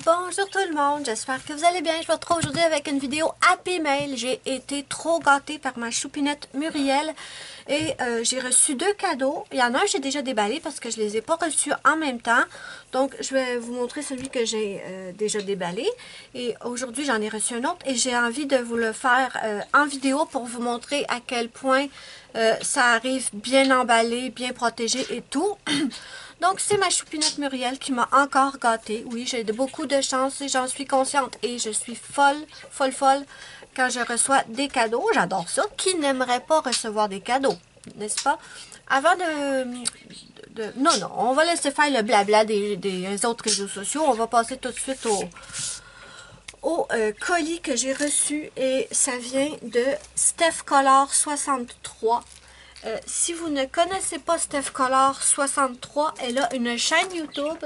Bonjour tout le monde, j'espère que vous allez bien. Je vous retrouve aujourd'hui avec une vidéo Happy Mail. J'ai été trop gâtée par ma choupinette Muriel et j'ai reçu 2 cadeaux. Il y en a un j'ai déjà déballé parce que je les ai pas reçus en même temps. Donc je vais vous montrer celui que j'ai déjà déballé. Et aujourd'hui j'en ai reçu un autre et j'ai envie de vous le faire en vidéo pour vous montrer à quel point ça arrive bien emballé, bien protégé et tout. Donc, c'est ma choupinette Muriel qui m'a encore gâtée. Oui, j'ai beaucoup de chance et j'en suis consciente. Et je suis folle quand je reçois des cadeaux. J'adore ça. Qui n'aimerait pas recevoir des cadeaux, n'est-ce pas? Avant Non, on va laisser faire le blabla des autres réseaux sociaux. On va passer tout de suite au colis que j'ai reçu. Et ça vient de Steph Color 63. Si vous ne connaissez pas Steph Color 63, elle a une chaîne YouTube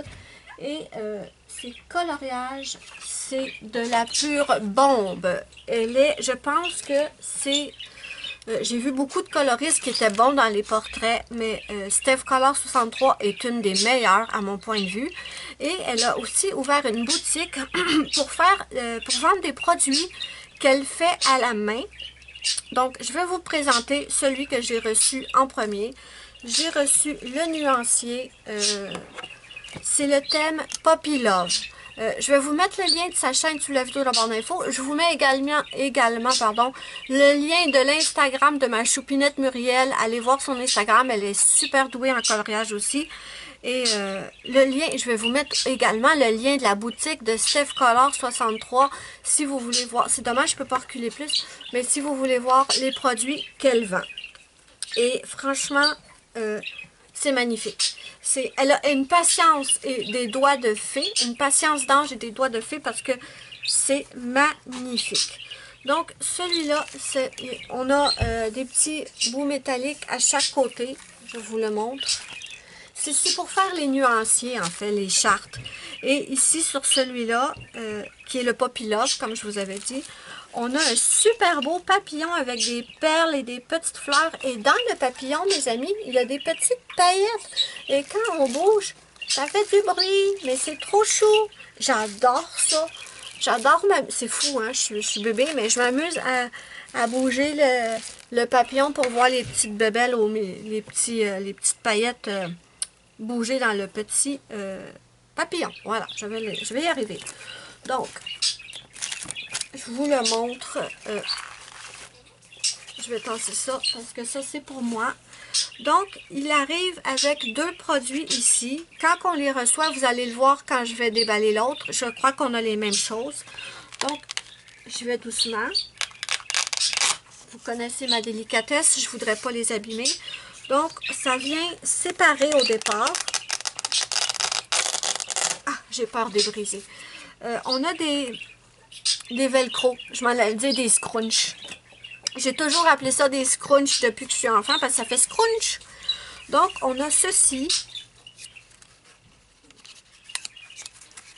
et ses coloriages, c'est de la pure bombe. Je pense que c'est... j'ai vu beaucoup de coloristes qui étaient bons dans les portraits, mais Steph Color 63 est une des meilleures à mon point de vue. Et elle a aussi ouvert une boutique pour vendre des produits qu'elle fait à la main. Donc, je vais vous présenter celui que j'ai reçu en premier. J'ai reçu le nuancier. C'est le thème Poppy Love. Je vais vous mettre le lien de sa chaîne sous la vidéo de la barre d'infos. Je vous mets également le lien de l'Instagram de ma choupinette Muriel. Allez voir son Instagram. Elle est super douée en coloriage aussi. Et le lien, je vais vous mettre également le lien de la boutique de Steph Color 63 si vous voulez voir. C'est dommage, je ne peux pas reculer plus, mais si vous voulez voir les produits qu'elle vend. Et franchement, c'est magnifique. Elle a une patience et des doigts de fée, une patience d'ange et des doigts de fée parce que c'est magnifique. Donc, celui-là, on a des petits bouts métalliques à chaque côté. Je vous le montre. C'est pour faire les nuanciers, en fait, les chartes. Et ici, sur celui-là, qui est le Poppy Love, comme je vous avais dit, on a un super beau papillon avec des perles et des petites fleurs. Et dans le papillon, mes amis, il y a des petites paillettes. Et quand on bouge, ça fait du bruit, mais c'est trop chou. J'adore ça. J'adore même. C'est fou, hein, je suis bébé, mais je m'amuse à bouger le papillon pour voir les petites bébelles, les petites paillettes bouger dans le petit papillon. Voilà, je vais y arriver. Donc, je vous le montre. Je vais tasser ça parce que ça, c'est pour moi. Donc, il arrive avec 2 produits ici. Quand on les reçoit, vous allez le voir quand je vais déballer l'autre. Je crois qu'on a les mêmes choses. Donc, je vais doucement. Vous connaissez ma délicatesse. Je ne voudrais pas les abîmer. Donc, ça vient séparé au départ. Ah, j'ai peur de les briser. On a des velcro. Je m'en allais dire des scrunch. J'ai toujours appelé ça des scrunch depuis que je suis enfant parce que ça fait scrunch. Donc, on a ceci.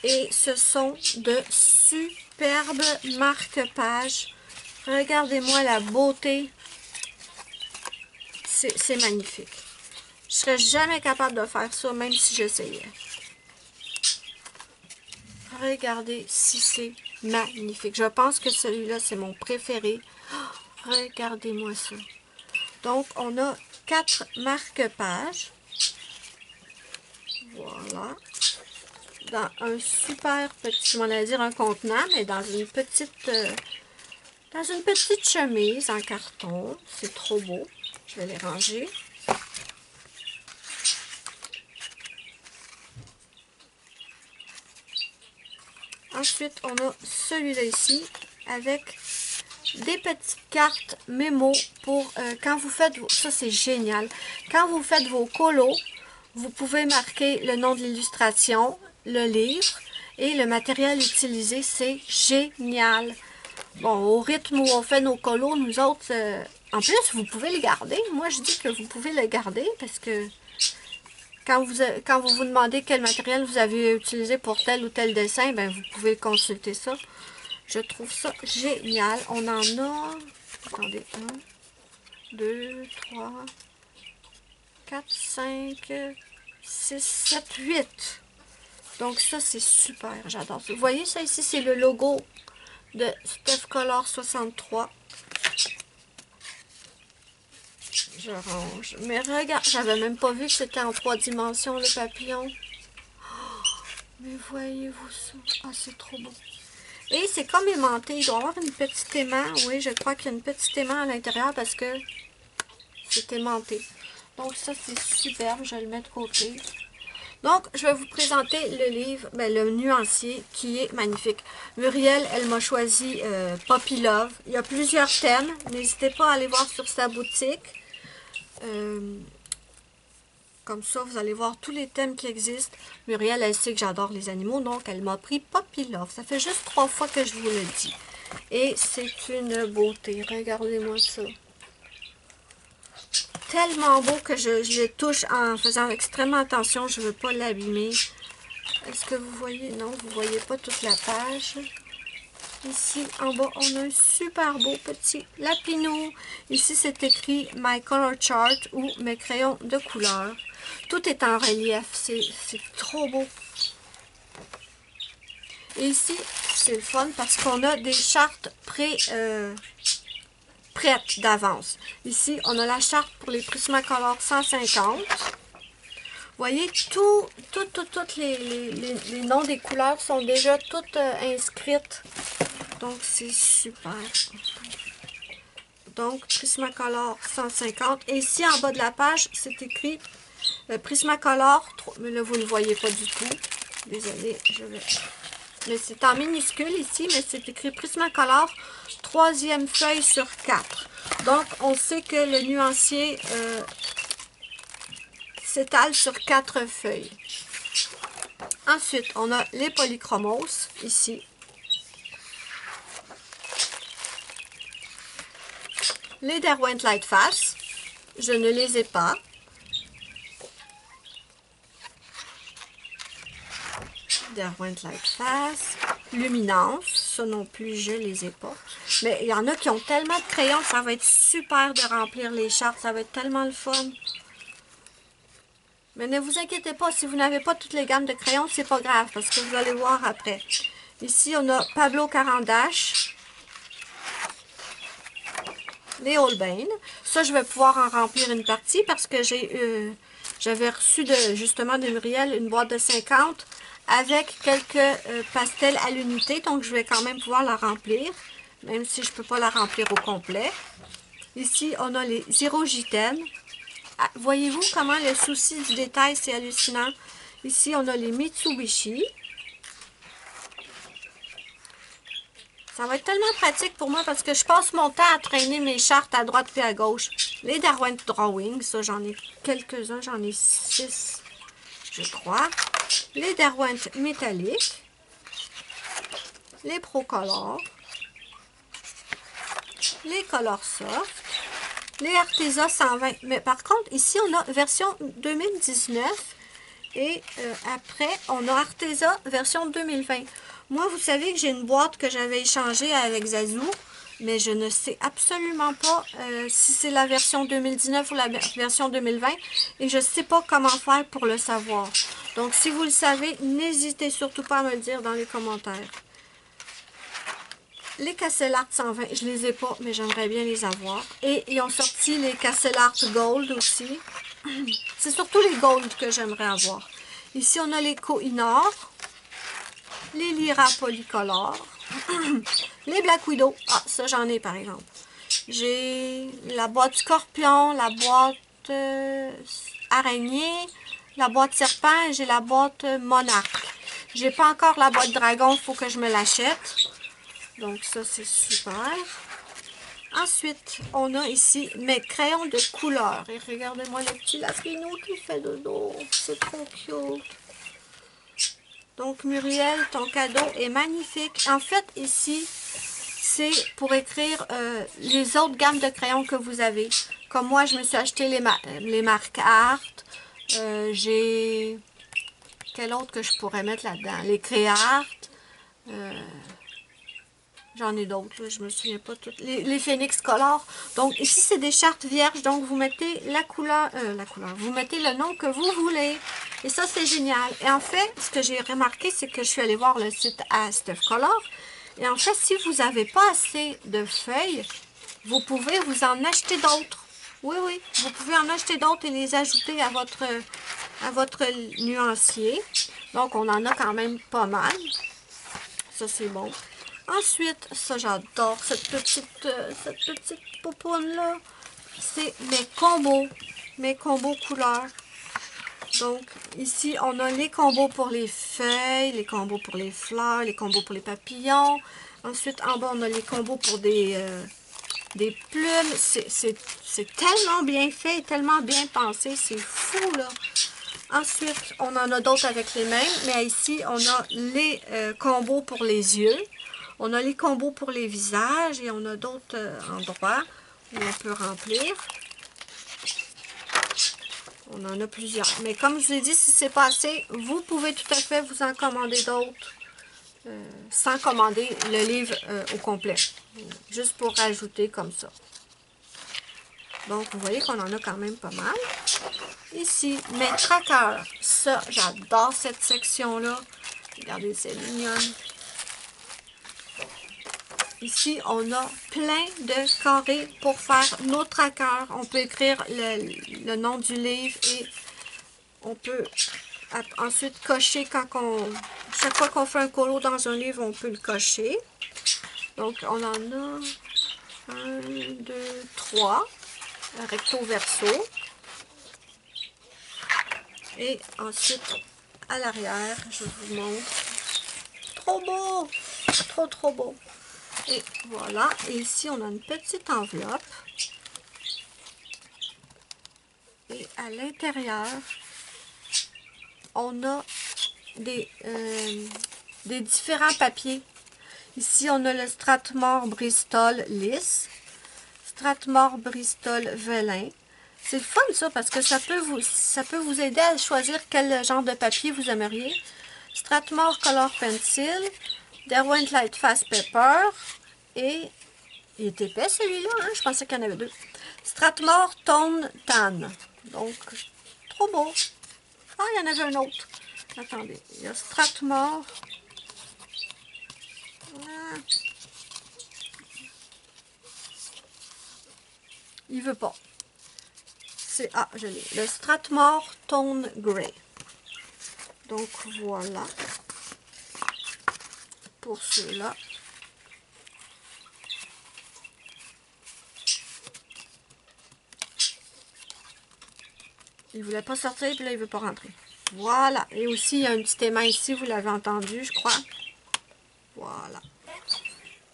Et ce sont de superbes marque-pages. Regardez-moi la beauté. C'est magnifique. Je serais jamais capable de faire ça, même si j'essayais. Regardez si c'est magnifique. Je pense que celui-là, c'est mon préféré. Oh, regardez-moi ça. Donc, on a 4 marque-pages. Voilà. Dans un super petit, je m'en allais dire un contenant, mais dans une petite chemise en carton. C'est trop beau. Je vais les ranger. Ensuite, on a celui-là ici avec des petites cartes mémo pour quand vous faites... Ça, c'est génial. Quand vous faites vos colos, vous pouvez marquer le nom de l'illustration, le livre et le matériel utilisé. C'est génial. Bon, au rythme où on fait nos colos, nous autres... en plus, vous pouvez les garder. Moi, je dis que vous pouvez les garder parce que quand vous demandez quel matériel vous avez utilisé pour tel ou tel dessin, ben vous pouvez consulter ça. Je trouve ça génial. On en a... Attendez, 1, 2, 3, 4, 5, 6, 7, 8. Donc ça, c'est super, j'adore ça. Vous voyez ça ici, c'est le logo de Steph Color 63. Je range. Mais regarde, j'avais même pas vu que c'était en 3 dimensions le papillon. Oh, mais voyez-vous ça? Ah, c'est trop beau. Et c'est comme aimanté. Il doit y avoir une petite aimant. Oui, je crois qu'il y a une petite aimant à l'intérieur parce que c'est aimanté. Donc ça, c'est superbe. Je vais le mettre de côté. Donc, je vais vous présenter le livre, le nuancier, qui est magnifique. Muriel, elle m'a choisi Puppy Love. Il y a plusieurs thèmes. N'hésitez pas à aller voir sur sa boutique. Comme ça, vous allez voir tous les thèmes qui existent. Muriel, elle sait que j'adore les animaux, donc elle m'a pris Puppy Love. Ça fait juste 3 fois que je vous le dis. Et c'est une beauté. Regardez-moi ça. Tellement beau que je le touche en faisant extrêmement attention. Je ne veux pas l'abîmer. Est-ce que vous voyez? Non, vous ne voyez pas toute la page. Ici, en bas, on a un super beau petit lapinou. Ici, c'est écrit « My Color Chart » ou « Mes crayons de couleur ». Tout est en relief. C'est trop beau. Et ici, c'est le fun parce qu'on a des chartes prêtes d'avance. Ici, on a la charte pour les Prismacolor 150. Vous voyez, tous les noms des couleurs sont déjà toutes inscrites. Donc, c'est super. Donc, Prismacolor 150. Et ici, en bas de la page, c'est écrit Prismacolor. Mais là, vous ne le voyez pas du tout. Désolée, je vais... Mais c'est en minuscule ici, mais c'est écrit Prismacolor, 3e feuille sur 4. Donc, on sait que le nuancier s'étale sur 4 feuilles. Ensuite, on a les polychromos, ici. Les Derwent Lightfast, je ne les ai pas. Derwent Lightfast, Luminance, ça non plus, je les ai pas. Mais il y en a qui ont tellement de crayons, ça va être super de remplir les chartes, ça va être tellement le fun. Mais ne vous inquiétez pas, si vous n'avez pas toutes les gammes de crayons, c'est pas grave, parce que vous allez voir après. Ici, on a Pablo Carandache, les Holbein. Ça, je vais pouvoir en remplir une partie, parce que j'avais reçu justement de Muriel une boîte de 50 avec quelques pastels à l'unité, donc je vais quand même pouvoir la remplir, même si je ne peux pas la remplir au complet. Ici, on a les Zyrogitènes. Ah, voyez-vous comment le souci du détail, c'est hallucinant. Ici, on a les Mitsubishi. Ça va être tellement pratique pour moi parce que je passe mon temps à traîner mes chartes à droite et à gauche. Les Derwent Drawing, ça j'en ai quelques-uns, j'en ai 6, je crois. Les Derwent métalliques. Les Procolor. Les Color Soft. Les Arteza 120. Mais par contre, ici, on a version 2019. Et après, on a Arteza version 2020. Moi, vous savez que j'ai une boîte que j'avais échangée avec Zazou. Mais je ne sais absolument pas si c'est la version 2019 ou la version 2020. Et je ne sais pas comment faire pour le savoir. Donc, si vous le savez, n'hésitez surtout pas à me le dire dans les commentaires. Les Castellart 120, je les ai pas, mais j'aimerais bien les avoir. Et ils ont sorti les Castellart Gold aussi. C'est surtout les Gold que j'aimerais avoir. Ici, on a les Koh-i-Noor, les Lyra Polycolor, les Black Widow. Ah, ça, j'en ai par exemple. J'ai la boîte Scorpion, la boîte Araignée, la boîte Serpent et j'ai la boîte Monarque. J'ai pas encore la boîte Dragon, il faut que je me l'achète. Donc ça, c'est super. Ensuite, on a ici mes crayons de couleur. Et regardez-moi le petit lapinou qui fait dodo. C'est trop cute. Donc, Muriel, ton cadeau est magnifique. En fait, ici, c'est pour écrire les autres gammes de crayons que vous avez. Comme moi, je me suis acheté les marques Art. J'ai... Quel autre que je pourrais mettre là-dedans? Les Créart. J'en ai d'autres, je me souviens pas toutes. Les Phoenix Color. Donc, ici, c'est des chartes vierges. Donc, vous mettez la couleur. Vous mettez le nom que vous voulez. Et ça, c'est génial. Et en fait, ce que j'ai remarqué, c'est que je suis allée voir le site Astef Color. Et en fait, si vous n'avez pas assez de feuilles, vous pouvez vous en acheter d'autres. Oui, oui. Vous pouvez en acheter d'autres et les ajouter à votre nuancier. Donc, on en a quand même pas mal. Ça, c'est bon. Ensuite, ça, j'adore cette petite popoune-là. C'est mes combos couleurs. Donc, ici, on a les combos pour les feuilles, les combos pour les fleurs, les combos pour les papillons. Ensuite, en bas, on a les combos pour des plumes. C'est tellement bien fait, tellement bien pensé. C'est fou, là. Ensuite, on en a d'autres avec les mêmes, mais ici, on a les combos pour les yeux. On a les combos pour les visages et on a d'autres endroits où on peut remplir. On en a plusieurs. Mais comme je vous ai dit, si c'est pas assez, vous pouvez tout à fait vous en commander d'autres sans commander le livre au complet. Juste pour rajouter comme ça. Donc, vous voyez qu'on en a quand même pas mal. Ici, mes trackers. Ça, j'adore cette section-là. Regardez, c'est mignonne. Ici, on a plein de carrés pour faire nos trackers. On peut écrire le nom du livre et on peut ensuite cocher chaque fois qu'on fait un colo dans un livre, on peut le cocher. Donc, on en a 1, 2, 3, recto verso. Et ensuite, à l'arrière, je vous montre. Trop beau! Trop beau! Et voilà. Et ici, on a une petite enveloppe. Et à l'intérieur, on a des différents papiers. Ici, on a le Strathmore Bristol lisse, Strathmore Bristol velin. C'est le fun, ça, parce que ça peut vous aider à choisir quel genre de papier vous aimeriez. Strathmore Color Pencil, Derwent Light Fast Paper, et il est épais celui-là, hein? Je pensais qu'il y en avait deux. Strathmore Tone Tan. Donc, trop beau. Ah, il y en avait un autre. Attendez, il y a Strathmore. Ah. Il veut pas. Ah, je l'ai. Le Strathmore Tone Grey. Donc, voilà. Pour ceux-là. Il ne voulait pas sortir, puis là, il ne veut pas rentrer. Voilà. Et aussi, il y a un petit aimant ici, vous l'avez entendu, je crois. Voilà.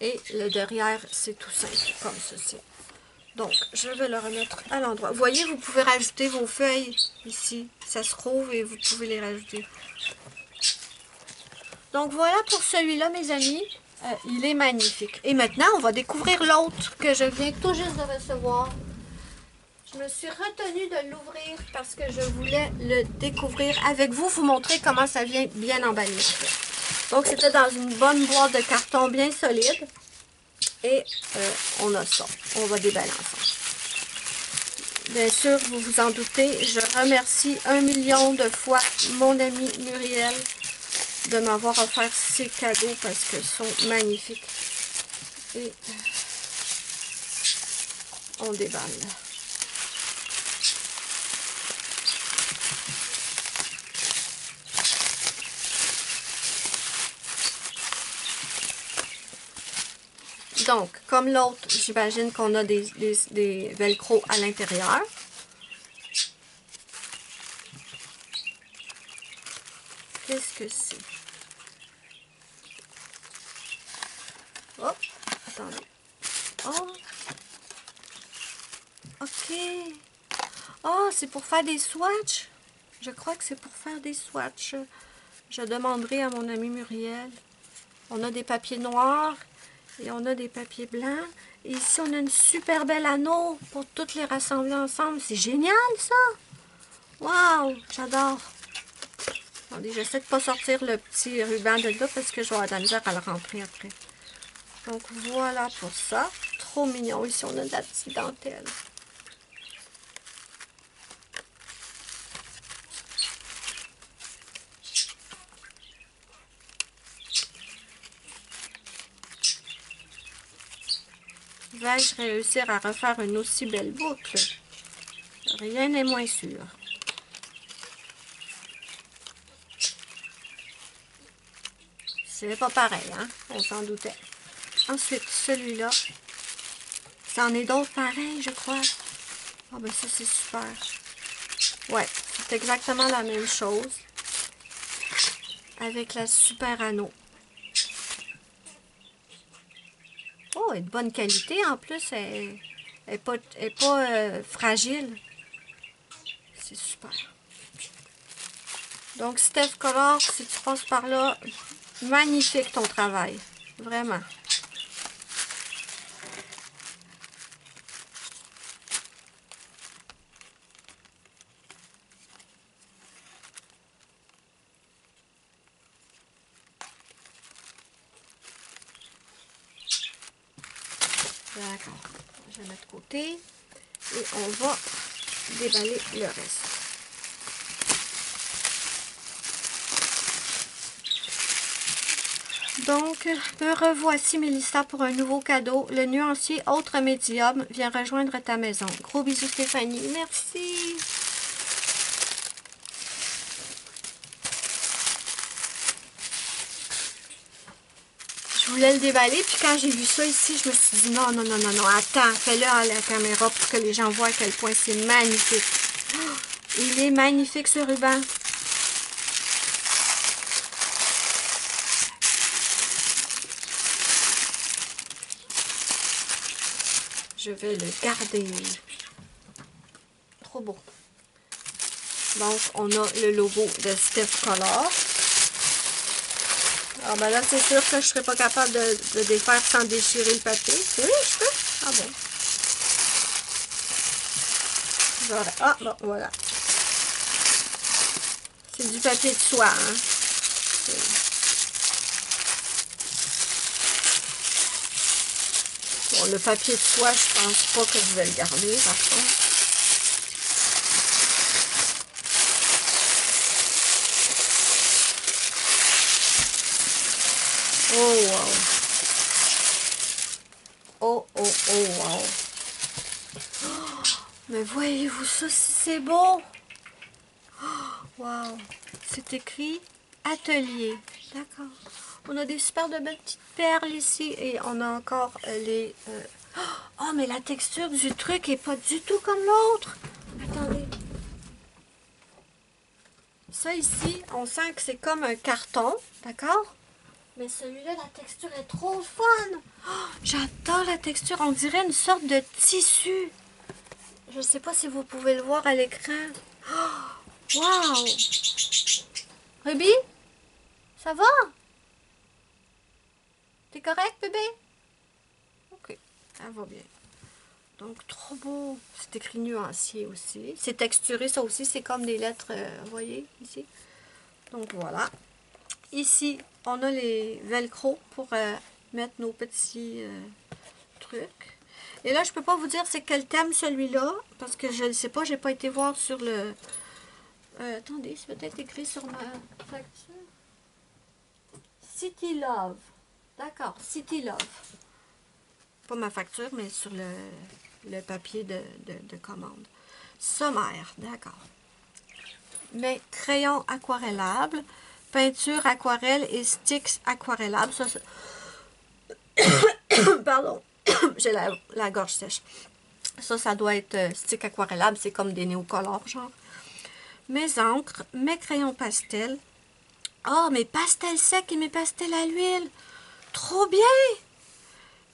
Et le derrière, c'est tout simple, comme ceci. Donc, je vais le remettre à l'endroit. Vous voyez, vous pouvez rajouter vos feuilles ici. Ça se trouve et vous pouvez les rajouter. Donc, voilà pour celui-là, mes amis. Il est magnifique. Et maintenant, on va découvrir l'autre que je viens tout juste de recevoir. Je me suis retenue de l'ouvrir parce que je voulais le découvrir avec vous, vous montrer comment ça vient bien emballé. Donc, c'était dans une bonne boîte de carton bien solide. Et on a ça. On va déballer ensemble. Bien sûr, vous vous en doutez, je remercie 1 million de fois mon amie Muriel de m'avoir offert ces cadeaux parce qu'ils sont magnifiques. Et on déballe. Donc, comme l'autre, j'imagine qu'on a des velcro à l'intérieur. Qu'est-ce que c'est? Hop, attendez. Oh, ok. Oh, c'est pour faire des swatchs. Je crois que c'est pour faire des swatchs. Je demanderai à mon amie Muriel. On a des papiers noirs. Et on a des papiers blancs. Et ici, on a une super belle anneau pour toutes les rassembler ensemble. C'est génial, ça! Waouh! J'adore! Attendez, j'essaie de ne pas sortir le petit ruban de là parce que je vais avoir de la misère à le rentrer après. Donc voilà pour ça. Trop mignon. Ici, on a de la petite dentelle. Vais-je réussir à refaire une aussi belle boucle? Rien n'est moins sûr. C'est pas pareil, hein? On s'en doutait. Ensuite, celui-là. C'en est d'autres pareils, je crois. Ah ben ça, c'est super. Ouais, c'est exactement la même chose. Avec la super anneau. Oh, elle est de bonne qualité en plus. Elle n'est pas, fragile. C'est super. Donc, Steph Color, si tu passes par là, magnifique ton travail. Vraiment. D'accord. Je vais mettre de côté. Et on va déballer le reste. Donc, me revoici, Mélissa, pour un nouveau cadeau. Le nuancier Autre Médium vient rejoindre ta maison. Gros bisous, Stéphanie. Merci. Je voulais le déballer, puis quand j'ai vu ça ici, je me suis dit non, non, non, non, non, attends, fais-le à la caméra pour que les gens voient à quel point c'est magnifique. Oh, il est magnifique, ce ruban. Je vais le garder. Trop beau. Donc, on a le logo de Steph Color. Alors, ben là, c'est sûr que je ne serais pas capable de défaire sans déchirer le papier. Oui, je peux. Ah bon. Voilà. Ah, bon, voilà. C'est du papier de soie, hein. Bon, le papier de soie, je pense pas que je vais le garder, par contre. Oh, wow. Oh, oh, oh, wow. Oh, mais voyez-vous ça, si c'est beau. Oh, wow. C'est écrit atelier. D'accord. On a des super de belles petites perles ici. Et on a encore les... Oh, mais la texture du truc est pas du tout comme l'autre. Attendez. Ça ici, on sent que c'est comme un carton. D'accord? Mais celui-là, la texture est trop fun. Oh, j'adore la texture. On dirait une sorte de tissu. Je ne sais pas si vous pouvez le voir à l'écran. Oh, wow! Ruby? Ça va? T'es correct, bébé? Ok, ça va bien. Donc, trop beau. C'est écrit nuancier aussi. C'est texturé, ça aussi. C'est comme des lettres, vous voyez, ici. Donc, voilà. Ici, on a les velcro pour mettre nos petits trucs. Et là, je peux pas vous dire c'est quel thème celui-là, parce que je ne sais pas, j'ai pas été voir sur le... attendez, c'est peut-être écrit sur ma facture. City Love. D'accord, City Love. Pas ma facture, mais sur le papier de commande. Sommaire, d'accord. Mais crayon aquarellable, peinture aquarelle et sticks aquarellables. Ça, pardon, j'ai la gorge sèche. Ça doit être stick aquarellable, c'est comme des néocolores, genre. Mes encres, mes crayons pastels. Oh, mes pastels secs et mes pastels à l'huile. Trop bien!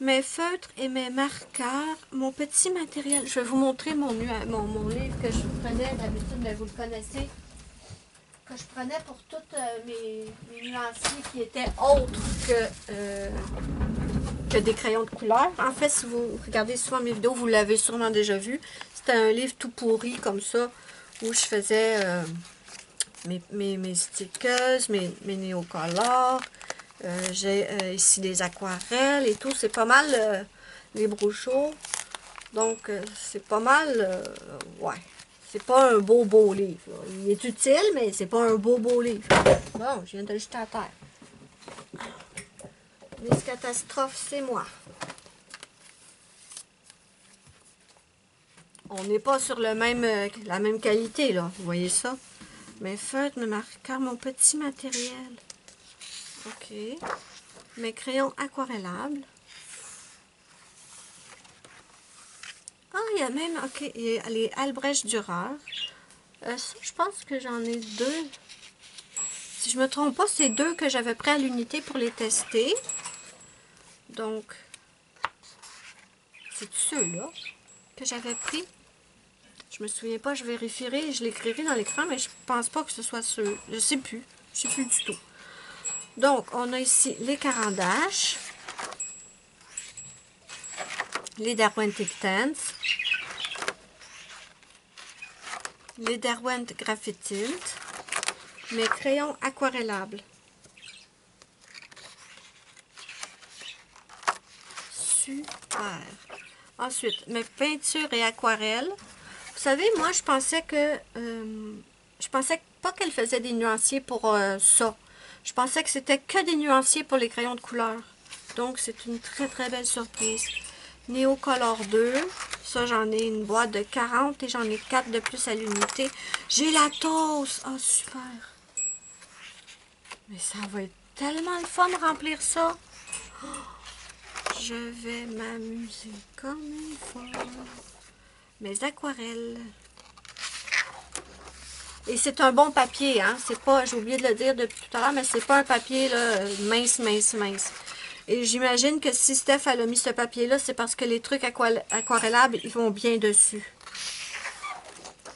Mes feutres et mes marqueurs, mon petit matériel. Je vais vous montrer mon livre que je prenais d'habitude, mais vous le connaissez. Que je prenais pour toutes mes nuanciers qui étaient autres que des crayons de couleur. En fait, si vous regardez souvent mes vidéos, vous l'avez sûrement déjà vu. C'était un livre tout pourri comme ça, où je faisais mes stickers, mes néocolores, J'ai ici des aquarelles et tout. C'est pas mal les brochures. Donc, c'est pas mal, ouais. C'est pas un beau livre. Là. Il est utile, mais c'est pas un beau livre. Bon, je viens de le jeter à terre. Miss Catastrophe, c'est moi. On n'est pas sur la même qualité, là. Vous voyez ça? Mes feutres, mes marqueurs, mon petit matériel. OK. Mes crayons aquarellables. Ah, il y a même, OK, il y a les Albrecht Dürer. Ça, je pense que j'en ai deux. Si je me trompe pas, c'est deux que j'avais pris à l'unité pour les tester. Donc, c'est ceux-là que j'avais pris. Je me souviens pas, je vérifierai, je l'écrirai dans l'écran, mais je pense pas que ce soit ceux. Je sais plus. Je sais plus du tout. Donc, on a ici les Caran-d'Ache, les Derwent Inktense, les Derwent Graphitint, mes crayons aquarellables. Super! Ensuite, mes peintures et aquarelles. Vous savez, moi, je pensais pas qu'elle faisait des nuanciers pour ça. Je pensais que c'était que des nuanciers pour les crayons de couleur. Donc, c'est une très belle surprise. Neocolor 2. Ça, j'en ai une boîte de 40 et j'en ai 4 de plus à l'unité. J'ai la toast! Oh, super! Mais ça va être tellement le fun de remplir ça. Oh, je vais m'amuser comme une folle. Mes aquarelles. Et c'est un bon papier, hein. C'est pas, j'ai oublié de le dire depuis tout à l'heure, mais c'est pas un papier là, mince. Et j'imagine que si Steph elle a mis ce papier-là, c'est parce que les trucs aquarellables, ils vont bien dessus.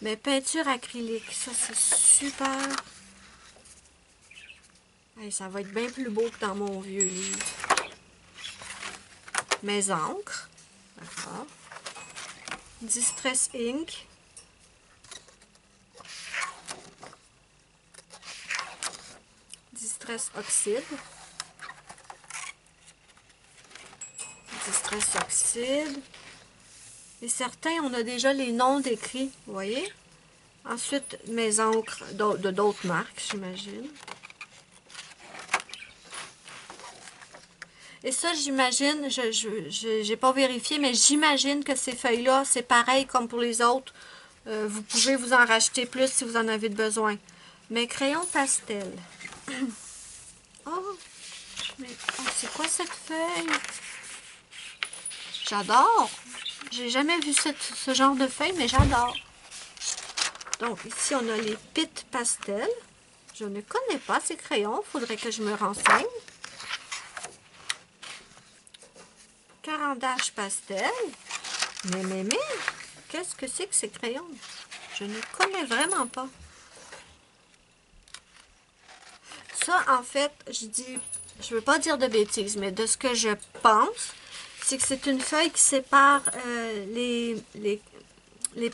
Mes peintures acryliques, ça c'est super. Hey, ça va être bien plus beau que dans mon vieux livre. Mes encres. D'accord. Distress Ink. Distress Oxide. Distress Oxide. Et certains, on a déjà les noms décrits, vous voyez? Ensuite, mes encres de d'autres marques, j'imagine. Et ça, j'imagine, je n'ai pas vérifié, mais j'imagine que ces feuilles-là, c'est pareil comme pour les autres. Vous pouvez vous en racheter plus si vous en avez besoin. Mes crayons pastel. Oh, mais oh, c'est quoi cette feuille? J'adore. J'ai jamais vu ce genre de feuille, mais j'adore. Donc, ici, on a les Pitt Pastel. Je ne connais pas ces crayons. Il faudrait que je me renseigne. Caran-d'Ache Pastel. Mais, qu'est-ce que c'est que ces crayons? Je ne connais vraiment pas. Ça, en fait, je veux pas dire de bêtises, mais de ce que je pense, c'est que c'est une feuille qui sépare les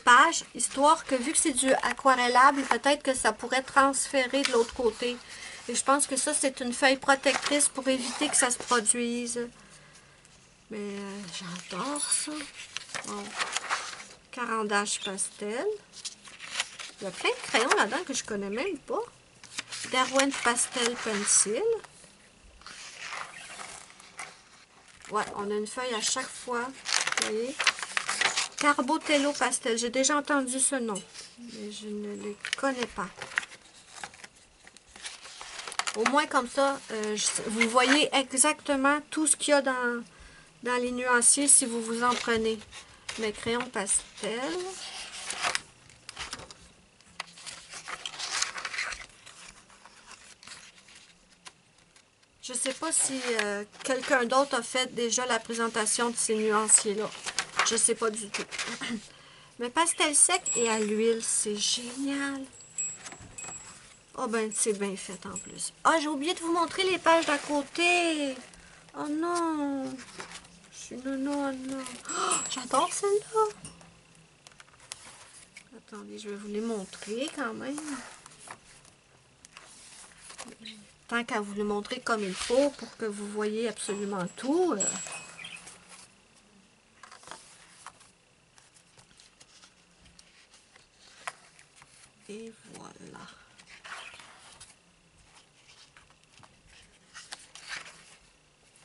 pages, histoire que vu que c'est du aquarellable, peut-être que ça pourrait transférer de l'autre côté. Et je pense que ça, c'est une feuille protectrice pour éviter que ça se produise. Mais j'adore ça. Bon. Caran-d'Ache pastel. Il y a plein de crayons là-dedans que je connais même pas. Derwent Pastel Pencil. Ouais, on a une feuille à chaque fois. Vous voyez? Carbotello Pastel. J'ai déjà entendu ce nom, mais je ne les connais pas. Au moins comme ça, vous voyez exactement tout ce qu'il y a dans les nuanciers si vous vous en prenez. Mes crayons pastel. Je ne sais pas si quelqu'un d'autre a fait déjà la présentation de ces nuanciers-là. Je ne sais pas du tout. Mais pastel sec et à l'huile, c'est génial. Oh ben, c'est bien fait en plus. Ah, j'ai oublié de vous montrer les pages d'à côté. Oh non. Je suis non. Oh, j'adore celle-là. Attendez, je vais vous les montrer quand même. tant qu'à vous le montrer comme il faut pour que vous voyez absolument tout. Et voilà.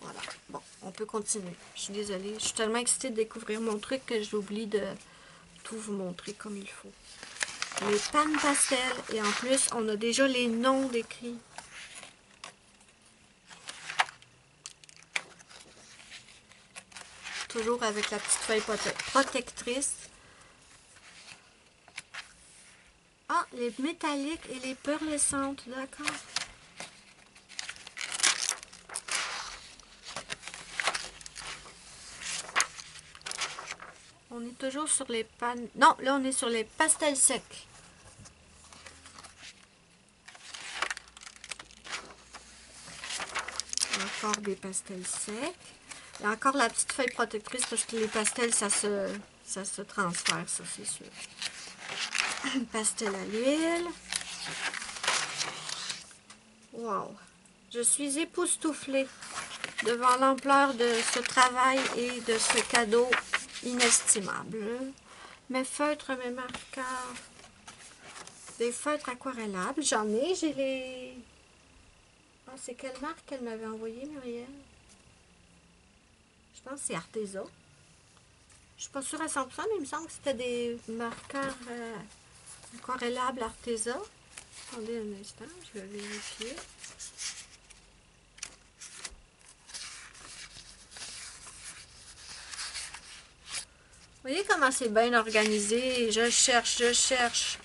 Voilà. Bon, on peut continuer. Je suis désolée. Je suis tellement excitée de découvrir mon truc que j'oublie de tout vous montrer comme il faut. Les pannes pastel. Et en plus, on a déjà les noms décrits. Toujours avec la petite feuille protectrice. Ah, les métalliques et les pearlescentes, d'accord. On est toujours sur les pannes... Non, là on est sur les pastels secs. Encore des pastels secs. Et encore la petite feuille protectrice parce que les pastels, ça se transfère, ça c'est sûr. Pastel à l'huile. Wow! Je suis époustouflée devant l'ampleur de ce travail et de ce cadeau inestimable. Mes feutres, mes marqueurs. Des feutres aquarellables. J'en ai, j'ai les... Ah, c'est quelle marque qu'elle m'avait envoyé, Muriel? Je pense que c'est Arteza. Je suis pas sûre à 100%, mais il me semble que c'était des marqueurs aquarellables Arteza. Attendez un instant, je vais vérifier. Vous voyez comment c'est bien organisé? Je cherche, je cherche.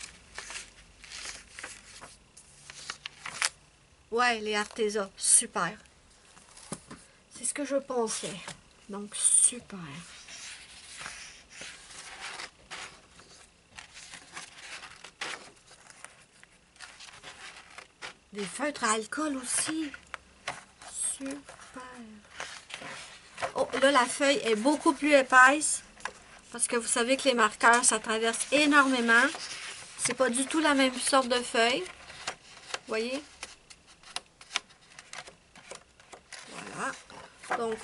Ouais, les Arteza, super. C'est ce que je pensais. Donc, super. Des feutres à alcool aussi. Super. Oh, là, la feuille est beaucoup plus épaisse. Parce que vous savez que les marqueurs, ça traverse énormément. C'est pas du tout la même sorte de feuille. Vous voyez? Voilà. Donc,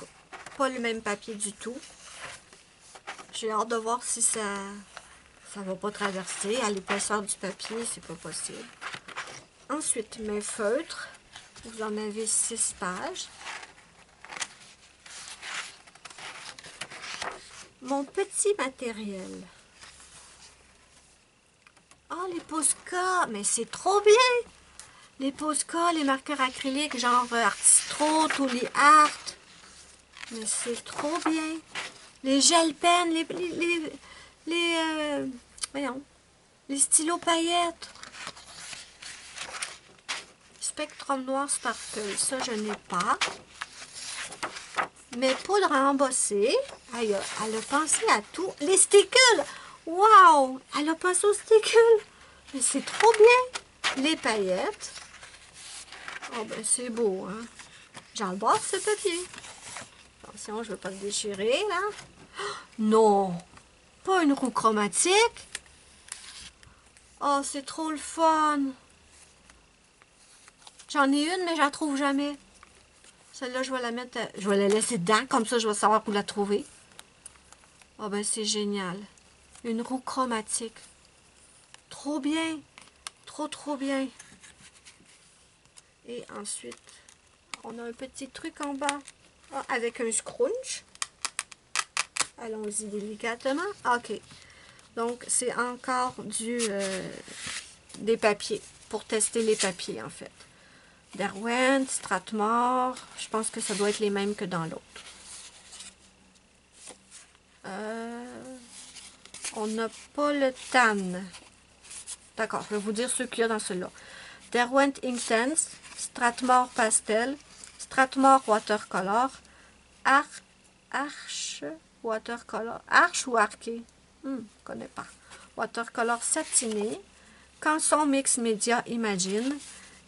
pas le même papier du tout. J'ai hâte de voir si ça va pas traverser. À l'épaisseur du papier, c'est pas possible. Ensuite, mes feutres. Vous en avez 6 pages. Mon petit matériel. Oh, les Posca! Mais c'est trop bien! Les Posca, les marqueurs acryliques, genre Artistro, Tuli Art. Mais c'est trop bien! Les gel pens, voyons, les stylos paillettes. Spectrum noir sparkle, ça je n'ai pas. Mes poudres à embosser. Elle a pensé à tout. Les stickles! Wow! Elle a pensé aux stickles! Mais c'est trop bien! Les paillettes. Oh ben c'est beau, hein? J'adore ce papier. Attention, je ne veux pas le déchirer, là. Non! Pas une roue chromatique. Oh, c'est trop le fun! J'en ai une, mais je la trouve jamais. Celle-là, je vais la mettre... je vais la laisser dedans, comme ça, je vais savoir où la trouver. Oh, ben, c'est génial. Une roue chromatique. Trop bien! Trop, trop bien! Et ensuite, on a un petit truc en bas. Ah, avec un scrunch. Allons-y délicatement. OK. Donc, c'est encore des papiers. Pour tester les papiers, en fait. Derwent, Strathmore. Je pense que ça doit être les mêmes que dans l'autre. On n'a pas le tan. D'accord, je vais vous dire ce qu'il y a dans celui-là. Derwent Intense, Strathmore Pastel, Strathmore Watercolor, Arche Watercolor. Arche ou Arché? Je ne connais pas. Watercolor Satiné, Canson Mix Media Imagine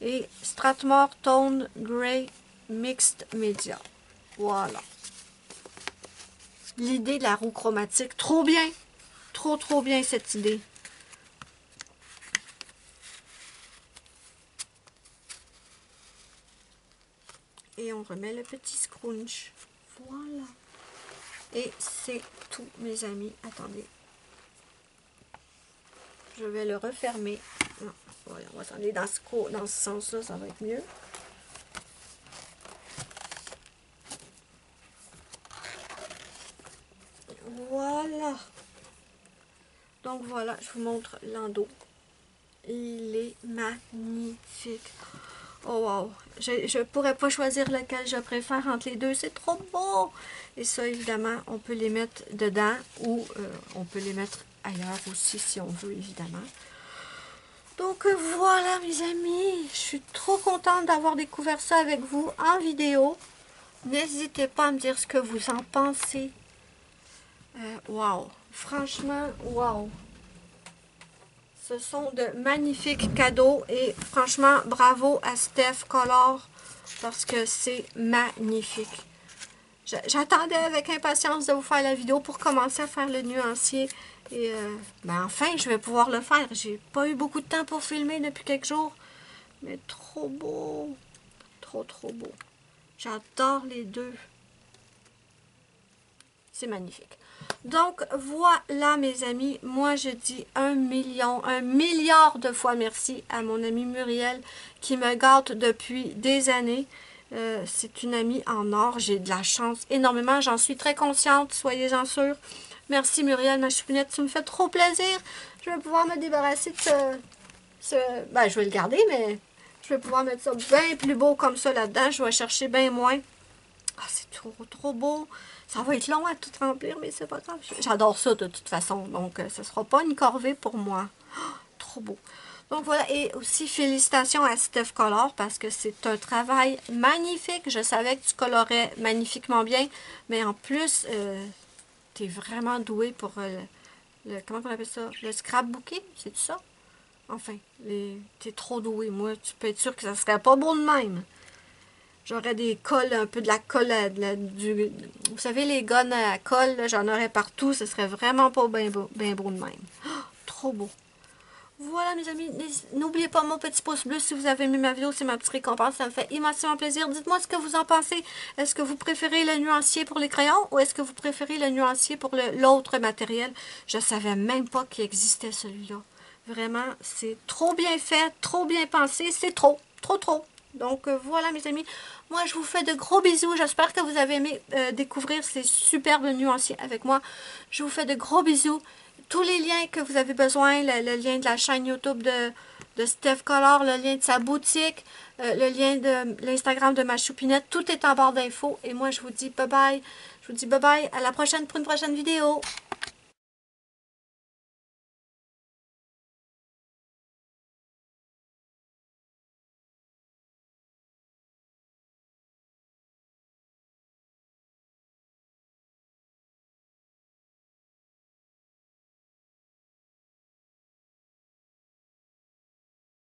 et Strathmore Tone Grey Mixed Media. Voilà. L'idée de la roue chromatique, trop bien! Trop, trop bien cette idée. Et on remet le petit scrunch. Voilà. Et c'est tout, mes amis. Attendez. Je vais le refermer. Non, voilà, on va s'en aller dans ce sens-là, ça va être mieux. Voilà. Donc voilà, je vous montre l'endos. Il est magnifique. Oh wow. Je pourrais pas choisir lequel je préfère entre les deux. C'est trop beau. Et ça, évidemment, on peut les mettre dedans ou on peut les mettre ailleurs aussi si on veut, évidemment. Donc voilà, mes amis. Je suis trop contente d'avoir découvert ça avec vous en vidéo. N'hésitez pas à me dire ce que vous en pensez. Wow. Franchement, wow. Ce sont de magnifiques cadeaux et franchement, bravo à Steph Color parce que c'est magnifique. J'attendais avec impatience de vous faire la vidéo pour commencer à faire le nuancier. Et ben enfin, je vais pouvoir le faire. J'ai pas eu beaucoup de temps pour filmer depuis quelques jours. Mais trop beau. Trop, trop beau. J'adore les deux. C'est magnifique. Donc, voilà, mes amis. Moi, je dis 1 milliard de fois merci à mon amie Muriel qui me gâte depuis des années. C'est une amie en or. J'ai de la chance énormément. J'en suis très consciente. Soyez-en sûrs. Merci, Muriel, ma choupinette. Tu me fais trop plaisir. Je vais pouvoir me débarrasser de ben, je vais le garder, mais je vais pouvoir mettre ça bien plus beau comme ça là-dedans. Je vais chercher bien moins. Ah, c'est trop, trop beau. Ça va être long à tout remplir, mais c'est pas grave. J'adore ça de toute façon, donc ce ne sera pas une corvée pour moi. Oh, trop beau. Donc voilà, et aussi félicitations à Steph Color parce que c'est un travail magnifique. Je savais que tu colorais magnifiquement bien, mais en plus, tu es vraiment doué pour comment on appelle ça? Le scrapbooking, c'est ça? Enfin, tu es trop doué. Moi, tu peux être sûr que ça serait pas beau de même. J'aurais des colles, un peu de la colle, vous savez, les gones à colle, j'en aurais partout. Ce serait vraiment pas bien beau de même. Oh, trop beau. Voilà, mes amis. N'oubliez pas mon petit pouce bleu si vous avez aimé ma vidéo. C'est ma petite récompense. Ça me fait immensément plaisir. Dites-moi ce que vous en pensez. Est-ce que vous préférez le nuancier pour les crayons ou est-ce que vous préférez le nuancier pour l'autre matériel? Je savais même pas qu'il existait celui-là. Vraiment, c'est trop bien fait, trop bien pensé. C'est trop, trop, trop. Donc voilà, mes amis. Moi, je vous fais de gros bisous. J'espère que vous avez aimé découvrir ces superbes nuanciers avec moi. Je vous fais de gros bisous. Tous les liens que vous avez besoin, le lien de la chaîne YouTube de Steph Color, le lien de sa boutique, le lien de l'Instagram de ma choupinette, tout est en barre d'infos. Et moi, je vous dis bye bye. Je vous dis bye bye. À la prochaine pour une prochaine vidéo.